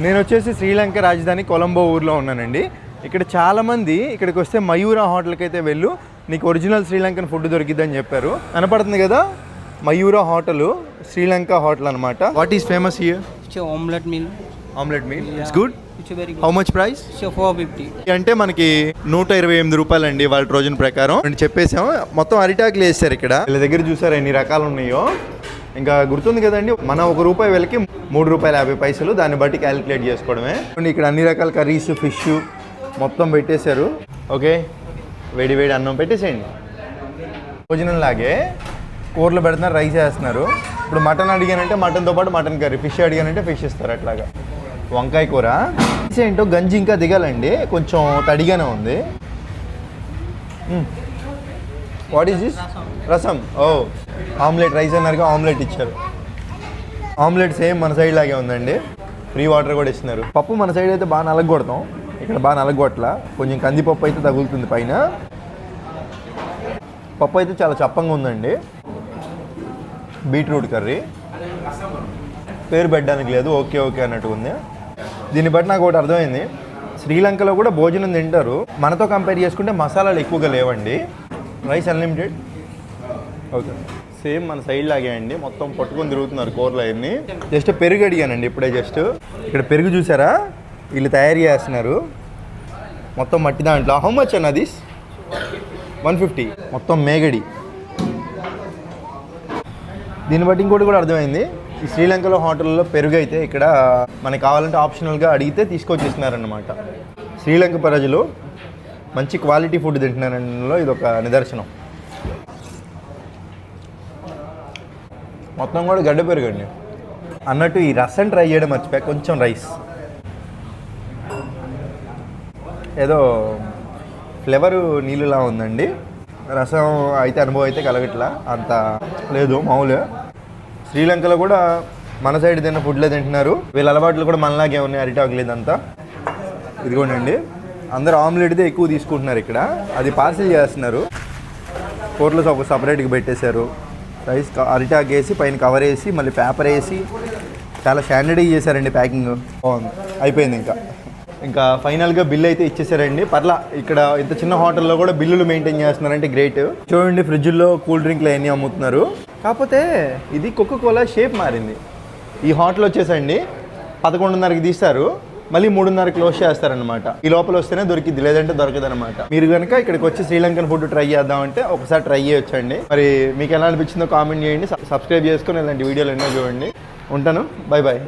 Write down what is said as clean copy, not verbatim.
నేను వచ్చేసి శ్రీలంక రాజధాని కొలంబో ఊర్లో ఉన్నానండి. ఇక్కడ చాలామంది ఇక్కడికి వస్తే మయూరా హోటల్కి అయితే వెళ్ళు, నీకు ఒరిజినల్ శ్రీలంకన్ ఫుడ్ దొరికిద్దని చెప్పారు. కనపడుతుంది కదా మయూరా హోటల్, శ్రీలంక హోటల్ అనమాట. What is famous here? Omelette meal. Omelette meal it's good. How much price? 450. అంటే మనకి 128 రూపాయలండి వాళ్ళ రోజున ప్రకారం చెప్పేసాం. మొత్తం అరిటాకులు వేస్తారు ఇక్కడ. వీళ్ళ దగ్గర చూసారా ఎన్ని రకాలు ఉన్నాయో. ఇంకా గుర్తుంది కదండి, మనం ₹1 వెళ్ళకి ₹3.50, దాన్ని బట్టి క్యాలిక్యులేట్ చేసుకోవడమే. ఇక్కడ అన్ని రకాల కర్రీస్, ఫిష్ మొత్తం పెట్టేశారు. ఓకే, వేడి వేడి అన్నం పెట్టేసేయండి. భోజనం లాగే కూరలు పెడుతున్నారు, రైస్ వేస్తున్నారు. ఇప్పుడు మటన్ అడిగానంటే మటన్తో పాటు మటన్ కర్రీ, ఫిష్ అడిగానంటే ఫిష్ ఇస్తారు. అట్లాగా వంకాయ కూర. ఏంటో గంజి ఇంకా దిగాలండి, కొంచెం తడిగానే ఉంది. What is this? రసం. ఓ ఆమ్లెట్. రైస్ అన్నారుగా, ఆమ్లెట్ ఇచ్చారు. ఆమ్లెట్ సేమ్ మన సైడ్ లాగే ఉందండి. ఫ్రీ వాటర్ కూడా ఇస్తున్నారు. పప్పు మన సైడ్ అయితే బాగా నలగొడతాం, ఇక్కడ బాగా నలగొట్ల. కొంచెం కందిపప్పు అయితే తగులుతుంది పైన. పప్పు అయితే చాలా చప్పంగా ఉందండి. బీట్రూట్ కర్రీ, పేరు పెట్టడానికి లేదు, ఓకే ఓకే అన్నట్టు ఉంది. దీన్ని బట్టి నాకు ఒకటి అర్థమైంది, శ్రీలంకలో కూడా భోజనం తింటారు. మనతో కంపేర్ చేసుకుంటే మసాలాలు ఎక్కువగా లేవండి. Rice unlimited. ఓకే, సేమ్ మన సైడ్ లాగే అండి. మొత్తం పట్టుకొని తిరుగుతున్నారు కూరలు అవన్నీ. జస్ట్ పెరుగు అడిగానండి ఇప్పుడే. జస్ట్ ఇక్కడ పెరుగు చూసారా, వీళ్ళు తయారు చేస్తున్నారు మొత్తం మట్టి దాంట్లో. హౌ మచ్ అన్న దిస్? 150. మొత్తం మేగడి. దీన్ని బట్టి ఇంకోటి కూడా అర్థమైంది, ఈ శ్రీలంకలో హోటల్లో పెరుగు అయితే ఇక్కడ మనకి కావాలంటే ఆప్షనల్గా అడిగితే తీసుకొచ్చేస్తున్నారన్నమాట. శ్రీలంక ప్రజలు మంచి క్వాలిటీ ఫుడ్ తింటున్నారనలో ఇది ఒక నిదర్శనం. మొత్తం కూడా గడ్డ పెరుగండి అన్నట్టు. ఈ రసం ట్రై చేయడం మర్చిపోయా. కొంచెం రైస్, ఏదో ఫ్లేవరు నీళ్ళులా ఉందండి. రసం అయితే అనుభవం అయితే కలగట్లా, అంత లేదు, మామూలు. శ్రీలంకలో కూడా మన సైడ్ తిన్న ఫుడ్లే తింటున్నారు. వీళ్ళ అలవాట్లు కూడా మనలాగే ఉన్నాయి, అరిటాకులు ఇదంతా. ఇదిగోండి, అందరూ ఆమ్లెట్దే ఎక్కువ తీసుకుంటున్నారు ఇక్కడ. అది పార్సిల్ చేస్తున్నారు. కూరలు ఒక సపరేట్గా పెట్టేశారు. రైస్ అరిటాకు వేసి పైన కవర్ వేసి మళ్ళీ పేపర్ వేసి చాలా స్టాండర్డ్గా చేశారండి. ప్యాకింగ్ బాగుంది. అయిపోయింది. ఇంకా ఫైనల్గా బిల్ అయితే ఇచ్చేసారండి. పర్లా, ఇక్కడ ఇంత చిన్న హోటల్లో కూడా బిల్లులు మెయింటైన్ చేస్తున్నారంటే గ్రేట్. చూడండి, ఫ్రిడ్జ్లో కూల్ డ్రింక్లు అవన్నీ అమ్ముతున్నారు. కాకపోతే ఇది కోకోకోలా షేప్ మారింది. ఈ హోటల్ వచ్చేసండి 11:30కి తీస్తారు, మళ్ళీ 3:30 క్లోజ్ చేస్తారనమాట. ఈ లోపల వస్తేనే దొరికిద్ది, లేదంటే దొరకదనమాట. మీరు కనుక ఇక్కడికి వచ్చి శ్రీలంకన్ ఫుడ్ ట్రై చేద్దామంటే ఒకసారి ట్రై చేయొచ్చండి. మరి మీకు ఎలా అనిపించిందో కామెంట్ చేయండి, సబ్స్క్రైబ్ చేసుకొని ఇలాంటి వీడియోలు ఎన్నో చూడండి. ఉంటాను, బై బాయ్.